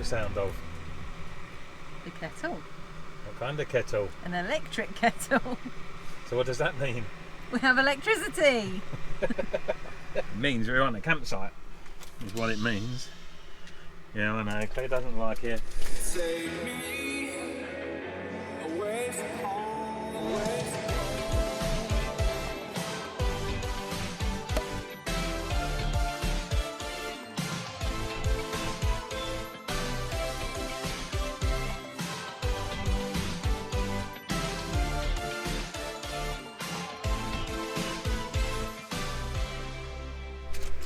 the sound of? The kettle. What kind of kettle? An electric kettle. So what does that mean? We have electricity. It means we're on a campsite, is what it means. Yeah, I know, Claire doesn't like it. Take me away from home, away from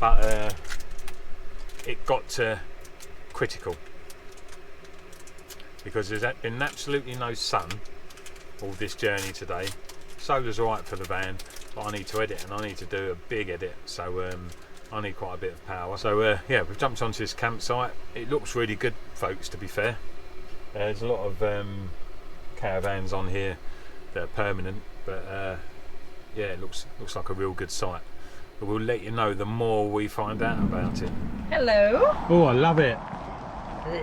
But it got to critical because there's been absolutely no sun all this journey today. Solar's alright for the van, but I need to edit and I need to do a big edit, so I need quite a bit of power. So yeah, we've jumped onto this campsite. It looks really good, folks, to be fair. There's a lot of caravans on here that are permanent, but yeah, it looks like a real good site. But we'll let you know the more we find out about it. Hello. Oh, I love it.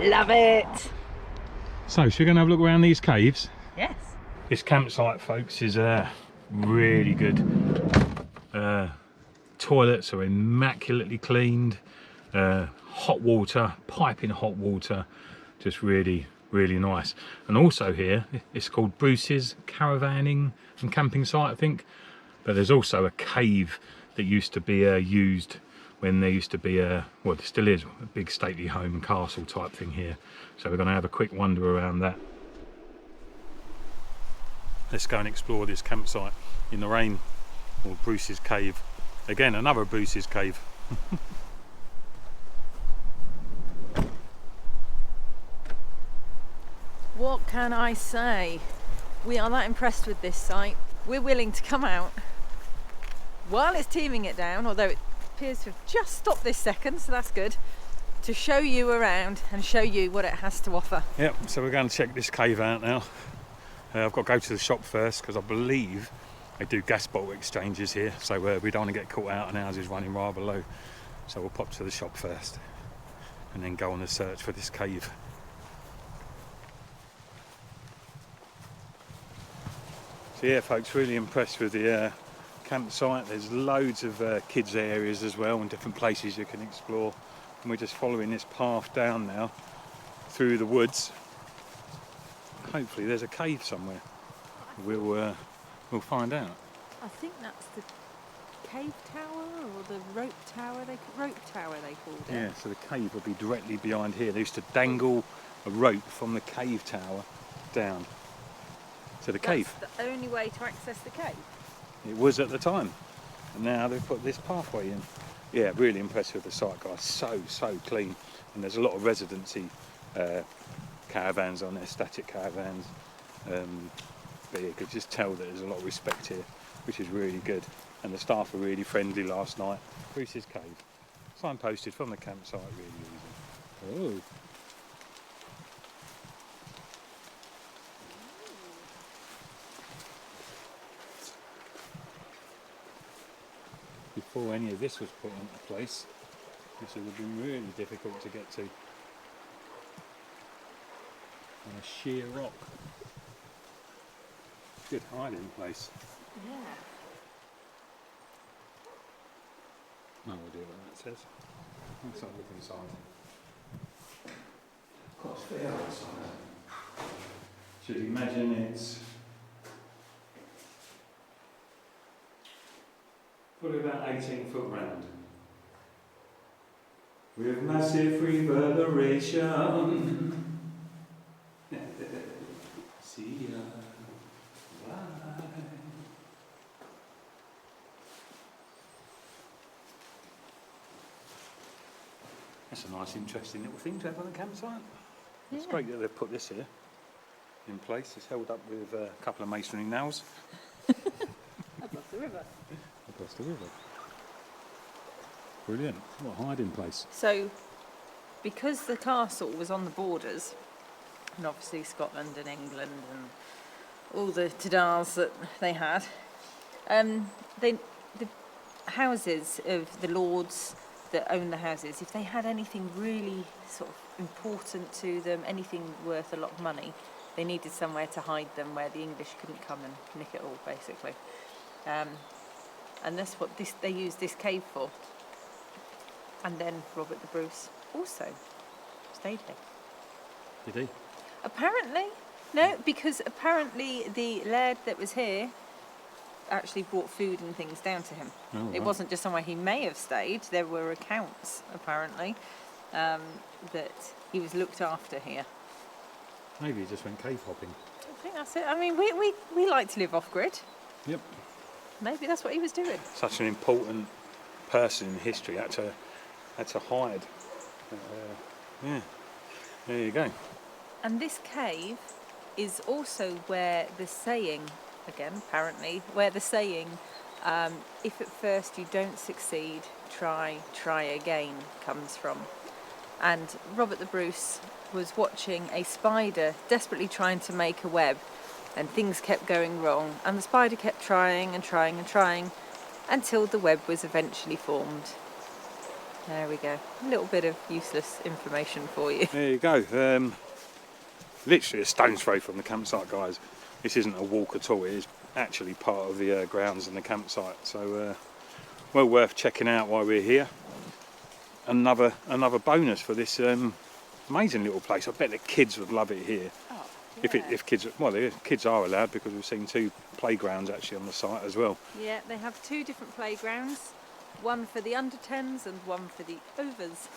Love it. So, we're going to have a look around these caves. Yes. This campsite, folks, is really good. Toilets are immaculately cleaned. Hot water, piping hot water. Just really, really nice. And also here, it's called Bruce's Caravanning and Camping Site, I think. But there's also a cave that used to be used when there used to be well, there still is, a big stately home and castle type thing here. So we're going to have a quick wander around that. Let's go and explore this campsite in the rain, or Bruce's cave. Again, another Bruce's cave. What can I say? We are that impressed with this site. We're willing to come out while it's teaming it down, although it appears to have just stopped this second, so that's good, to show you around and show you what it has to offer. Yep, so we're going to check this cave out now. I've got to go to the shop first because I believe they do gas bottle exchanges here, so we don't want to get caught out and ours is running rather low. So we'll pop to the shop first and then go on a search for this cave. So yeah, folks, really impressed with the campsite. There's loads of kids areas as well and different places you can explore, and we're just following this path down now through the woods. Hopefully there's a cave somewhere. We'll find out. I think that's the cave tower or the rope tower they called it. Yeah, so the cave will be directly behind here. They used to dangle a rope from the cave tower down to the cave. That's the only way to access the cave. It was at the time, and now they've put this pathway in. Yeah, really impressed with the site, guys. So clean, and there's a lot of residency caravans on there, static caravans. But you could just tell that there's a lot of respect here, which is really good. And the staff were really friendly last night. Bruce's Cave, signposted from the campsite, really easy. Oh. Before any of this was put into place, this would have been really difficult to get to. On a sheer rock. Good hiding place. Yeah. No idea what that says. Let's have a look inside. Quite fair outside. Should imagine it's probably about 18 foot round. With massive reverberation. See ya. Bye. That's a nice, interesting little thing to have on a campsite. Yeah. It's great that they've put this here in place. It's held up with a couple of masonry nails. Above the river. Across the river. Brilliant. What a hiding place. So, because the castle was on the borders, and obviously Scotland and England and all the Tadars that they had, the houses of the lords that owned the houses, if they had anything really sort of important to them, anything worth a lot of money, they needed somewhere to hide them where the English couldn't come and nick it all, basically. And that's what they used this cave for. And then Robert the Bruce also stayed here. Did he? Apparently. No, because apparently the laird that was here actually brought food and things down to him. Oh, right. It wasn't just somewhere he may have stayed. There were accounts, apparently, that he was looked after here. Maybe he just went cave hopping. I think that's it. I mean, we like to live off-grid. Yep. Maybe that's what he was doing. Such an important person in history had to hide. Yeah, there you go. And this cave is also where the saying, again, apparently, where the saying, if at first you don't succeed, try again, comes from. And Robert the Bruce was watching a spider desperately trying to make a web, and things kept going wrong, and the spider kept trying and trying and trying until the web was eventually formed. There we go. A little bit of useless information for you. There you go. Literally a stone's throw from the campsite, guys. This isn't a walk at all. It is actually part of the grounds and the campsite. So well worth checking out while we're here. Another bonus for this amazing little place. I bet the kids would love it here. Oh, yeah. If kids, well, the kids are allowed, because we've seen 2 playgrounds actually on the site as well. Yeah, they have 2 different playgrounds. One for the under 10s and one for the overs.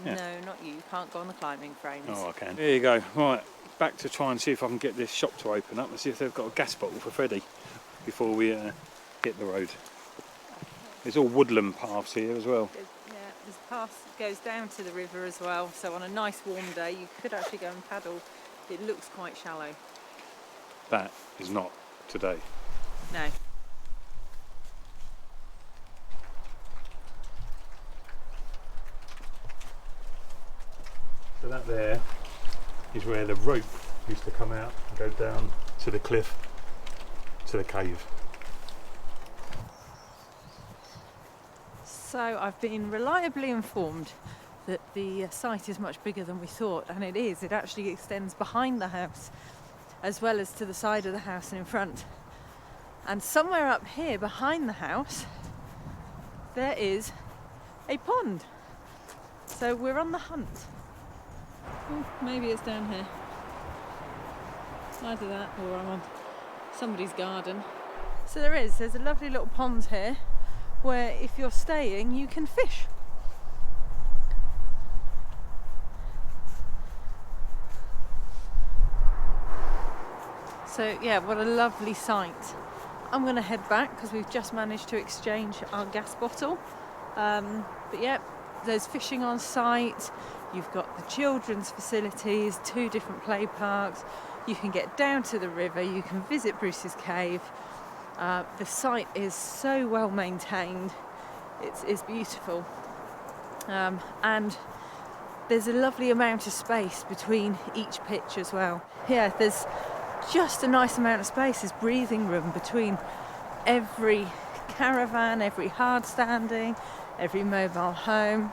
Yeah. No, not you. Can't go on the climbing frames. Oh, I can. There you go. Right, back to try and see if I can get this shop to open up. Let's see if they've got a gas bottle for Freddie before we hit the road. There's all woodland paths here as well. This path goes down to the river as well. So on a nice warm day, you could actually go and paddle. It looks quite shallow. That is not today. No. So that there is where the rope used to come out and go down to the cliff, to the cave. So I've been reliably informed that the site is much bigger than we thought, and it is. It actually extends behind the house as well as to the side of the house and in front. And somewhere up here behind the house there is a pond. So we're on the hunt. Oh, maybe it's down here. Either that or I'm on somebody's garden. So there's a lovely little pond here where if you're staying you can fish. So yeah, what a lovely sight. I'm going to head back because we've just managed to exchange our gas bottle. But yeah, there's fishing on site. You've got the children's facilities, 2 different play parks. You can get down to the river. You can visit Bruce's Cave. The site is so well maintained. It's beautiful. And there's a lovely amount of space between each pitch as well. Yeah, there's just a nice amount of space. There's breathing room between every caravan, every hard standing, every mobile home.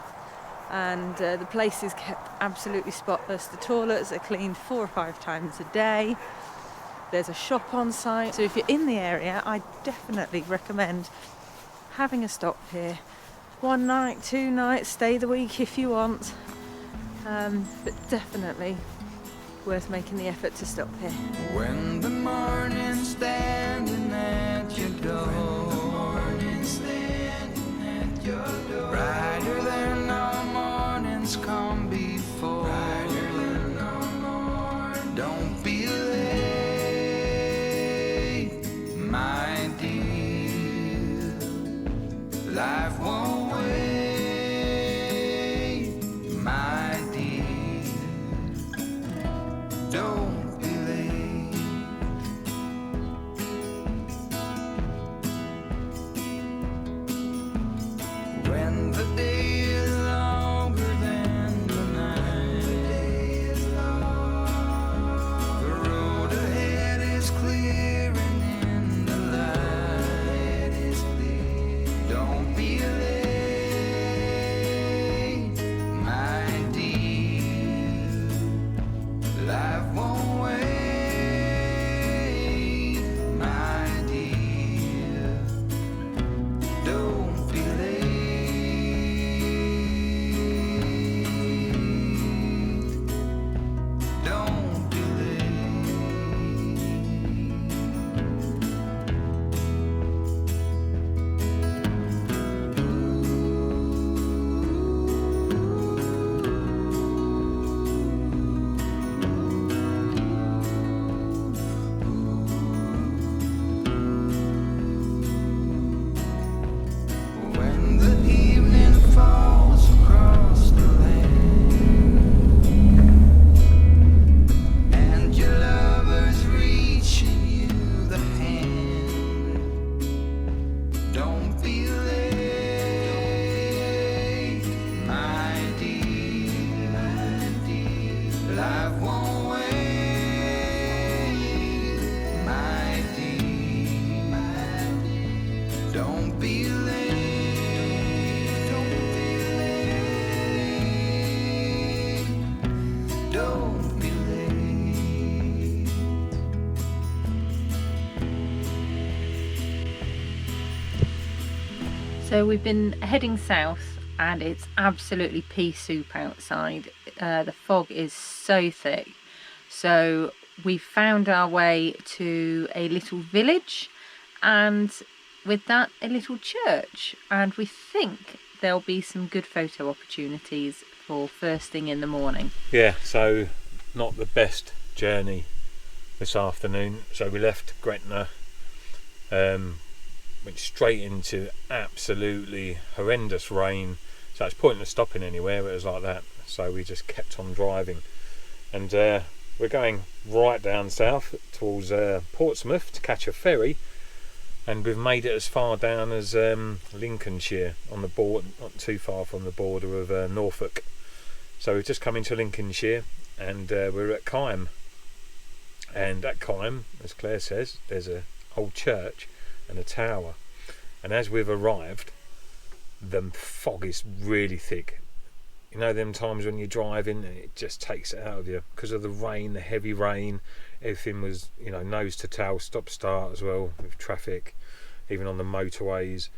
And the place is kept absolutely spotless. The toilets are cleaned 4 or 5 times a day. There's a shop on site. So if you're in the area, I definitely recommend having a stop here. 1 night, 2 nights, stay the week if you want. But definitely worth making the effort to stop here. When the morning's standing at your door, brighter than all mornings come before. Don't be late, my dear. Life won't wait, my dear. Don't be late. So we've been heading south and it's absolutely pea soup outside. The fog is so thick. So we found our way to a little village and with that a little church, and we think there'll be some good photo opportunities for first thing in the morning. Yeah, so not the best journey this afternoon. So we left Gretna, went straight into absolutely horrendous rain, so it's pointless stopping anywhere. It was like that, so we just kept on driving, and we're going right down south towards Portsmouth to catch a ferry, and we've made it as far down as Lincolnshire, on the border, not too far from the border of Norfolk. So we've just come into Lincolnshire, and we're at Kyme, and at Kyme, as Claire says, there's a old church and a tower, and as we've arrived the fog is really thick. You know them times when you're driving and it just takes it out of you because of the rain, the heavy rain. Everything was, you know, nose to tail, stop start as well with traffic, even on the motorways,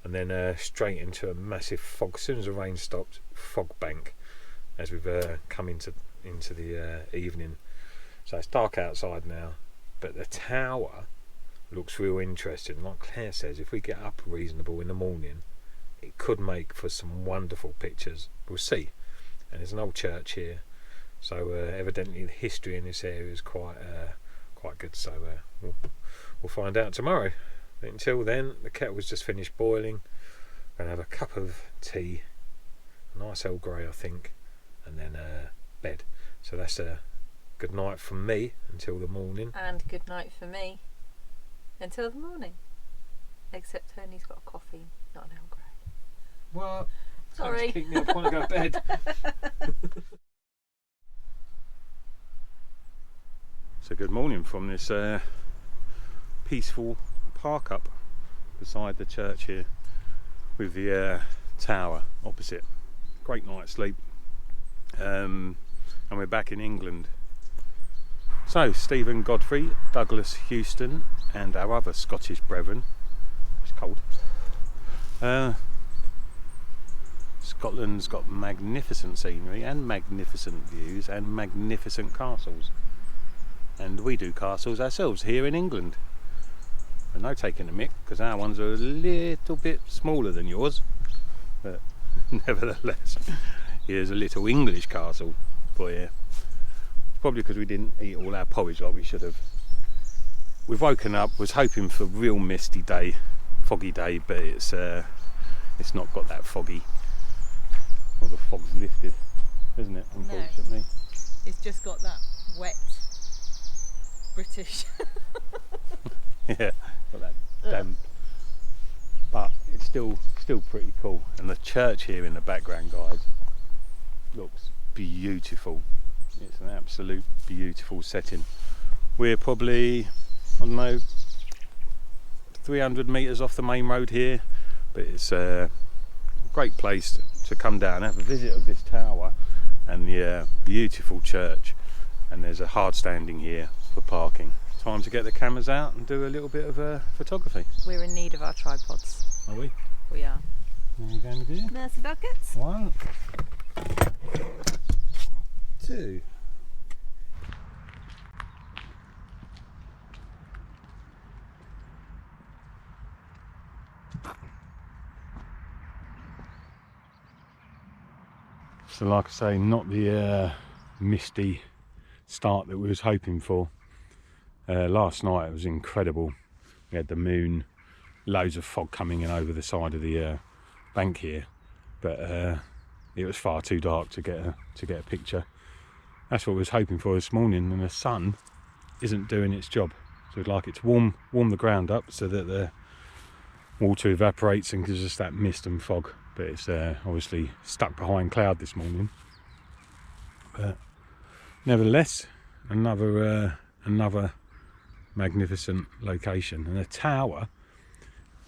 and then straight into a massive fog. As soon as the rain stopped, fog bank as we've come into the evening. So it's dark outside now, but the tower looks real interesting. Like Claire says, if we get up reasonable in the morning, it could make for some wonderful pictures. We'll see. And there's an old church here, so evidently the history in this area is quite good. So we'll find out tomorrow. But until then, the kettle's just finished boiling. I'm gonna have a cup of tea, a nice Earl Grey, I think, and then bed. So that's a good night from me until the morning. And good night for me until the morning. Except Tony's got a coffee, not an Earl Grey. What? Sorry. Keep me up, I want to go to bed. So good morning from this peaceful park up beside the church here, with the tower opposite. Great night's sleep, and we're back in England. So Stephen Godfrey, Douglas Houston, and our other Scottish brethren. It's cold. Scotland's got magnificent scenery and magnificent views and magnificent castles, and we do castles ourselves here in England. And no taking a mick, because our ones are a little bit smaller than yours, but nevertheless, here's a little English castle for you. Probably because we didn't eat all our porridge like we should have. We've woken up, was hoping for a real misty day, foggy day, but it's not got that foggy. Well, the fog's lifted, isn't it, unfortunately? No, it's just got that wet British. Yeah, got that damp. But it's still pretty cool. And the church here in the background, guys, looks beautiful. It's an absolute beautiful setting. We're probably, I don't know, 300 metres off the main road here, but it's a great place to come down and have a visit of this tower and the beautiful church. And there's a hard standing here for parking. Time to get the cameras out and do a little bit of photography. We're in need of our tripods. Are we? We are. What are we going to do? There's the buckets. 1, 2. So like I say, not the misty start that we was hoping for. Last night it was incredible. We had the moon, loads of fog coming in over the side of the bank here, but it was far too dark to get a picture. That's what we was hoping for this morning, and the sun isn't doing its job. So we'd like it to warm the ground up so that the water evaporates and gives us that mist and fog. But it's obviously stuck behind cloud this morning. But nevertheless, another magnificent location. And the tower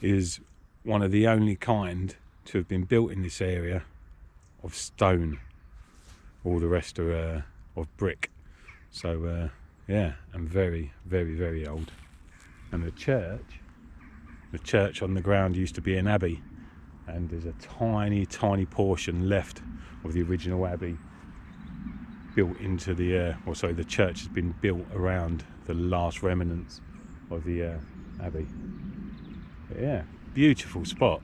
is one of the only kind to have been built in this area of stone. All the rest are of brick. So yeah, and very, very, very old. And the church on the ground used to be an abbey, and there's a tiny portion left of the original abbey built into the the church has been built around the last remnants of the abbey. But yeah, beautiful spot.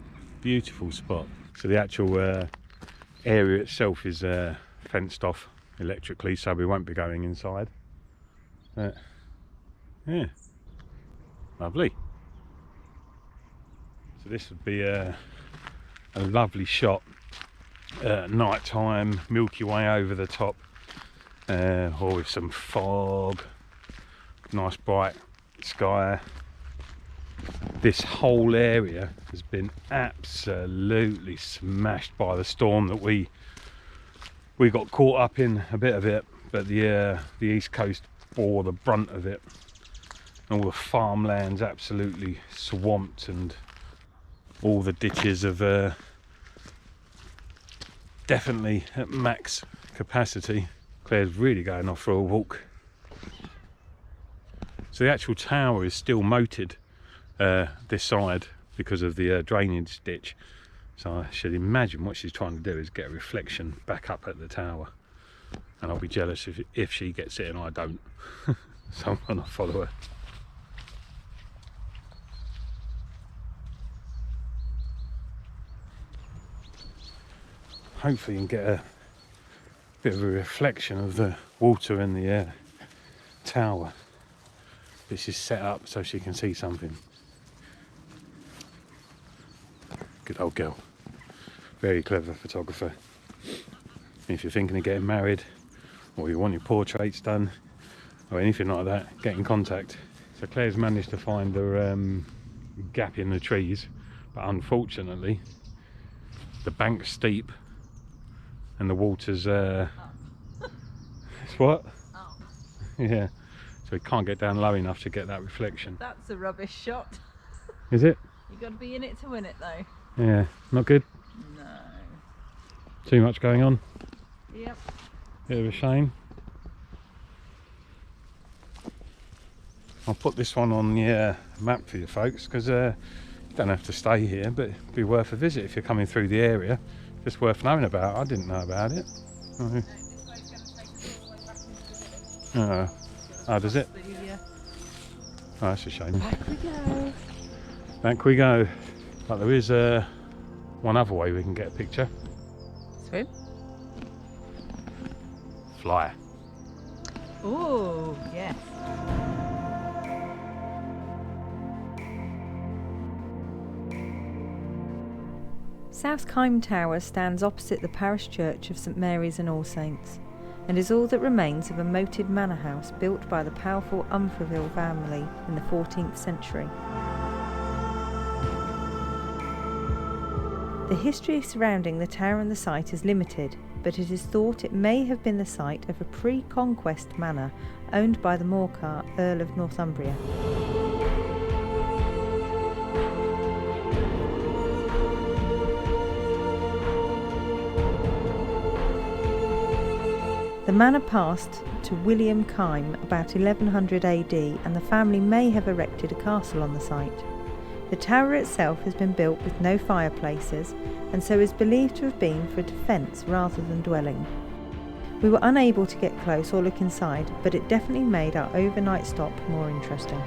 So the actual area itself is fenced off electrically, so we won't be going inside. Yeah, lovely. So this would be a lovely shot at night time, Milky Way over the top, or with some fog, nice bright sky. This whole area has been absolutely smashed by the storm that we got caught up in a bit of it, but the east coast bore the brunt of it. All the farmlands absolutely swamped, and all the ditches have definitely at max capacity. Claire's really going off for a walk. So the actual tower is still moated this side because of the drainage ditch, so I should imagine what she's trying to do is get a reflection back up at the tower, and I'll be jealous if she gets it and I don't. So I'm gonna follow her. Hopefully you can get a bit of a reflection of the water in the tower. This is set up so she can see something. Good old girl. Very clever photographer. If you're thinking of getting married, or you want your portraits done, or anything like that, get in contact. So Claire's managed to find her gap in the trees, but unfortunately the bank's steep and the water's it's what? Oh. Yeah, so we can't get down low enough to get that reflection. That's a rubbish shot. Is it? You've got to be in it to win it though. Yeah, not good. No. Too much going on. Yep. Bit of a shame. I'll put this one on the map for you folks, because you don't have to stay here, but it'd be worth a visit if you're coming through the area. Just worth knowing about. I didn't know about it. No, this way's going to take us all the way back into the village. Oh, does it? Yeah. Oh, that's a shame. Back we go. Back we go. But there is one other way we can get a picture. Swim? Fly. Oh, yes. South Kyme Tower stands opposite the parish church of St Mary's and All Saints, and is all that remains of a moated manor house built by the powerful Umfraville family in the 14th century. The history surrounding the tower and the site is limited, but it is thought it may have been the site of a pre-conquest manor owned by the Morcar, Earl of Northumbria. The manor passed to William Kyme about 1100 AD, and the family may have erected a castle on the site. The tower itself has been built with no fireplaces, and so is believed to have been for defence rather than dwelling. We were unable to get close or look inside, but it definitely made our overnight stop more interesting.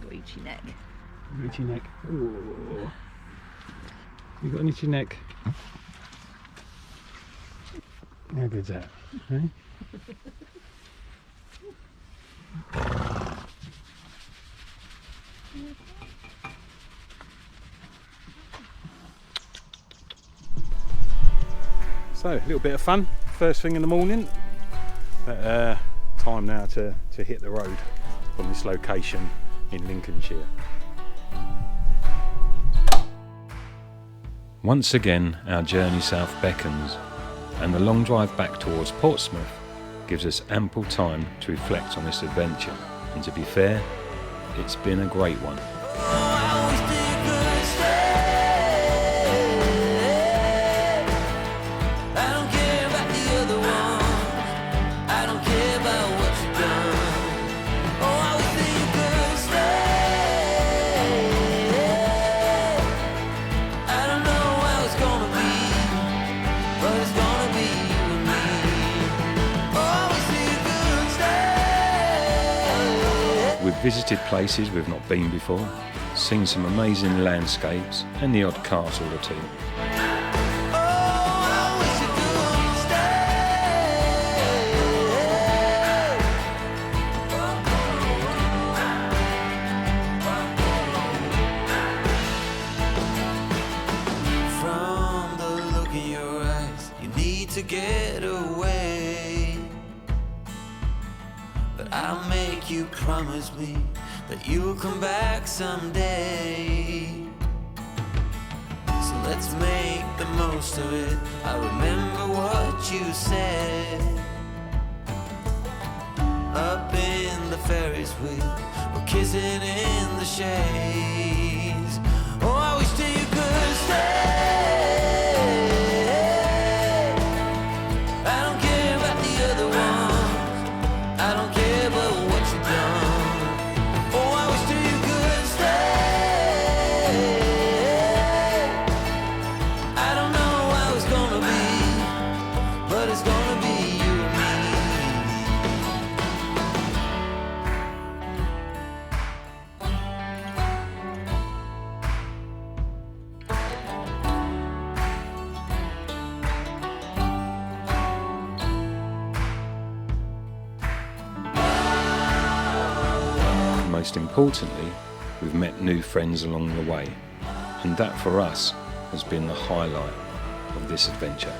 got itchy neck. Itchy neck. Ooh. You got an itchy neck. How good's that? Eh? So, a little bit of fun first thing in the morning. Time now to hit the road from this location in Lincolnshire. Once again, our journey south beckons, and the long drive back towards Portsmouth gives us ample time to reflect on this adventure. And to be fair, it's been a great one. We've visited places we've not been before, seen some amazing landscapes and the odd castle or two. From the look in your eyes, you need to get away. But I'll make you promise me that you'll come back someday. So let's make the most of it. I remember what you said. Up in the Ferris wheel, we're kissing in the shades. Oh, I wish that you could stay. I don't care about the other ones. I don't care about what you've done. Oh, I wish that you could stay. I don't know how it's gonna be, but it's gonna be you and me. Most importantly, we've met new friends along the way, and that for us has been the highlight of this adventure.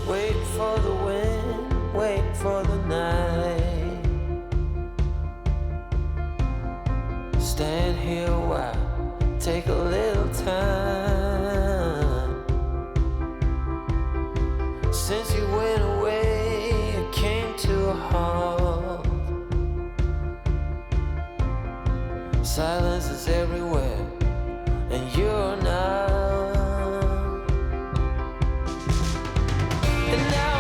Wait for the wind, wait for the night. Stand here a while, take a little time. Since you went away, it came to a halt. Silence is everywhere, and you're not. And now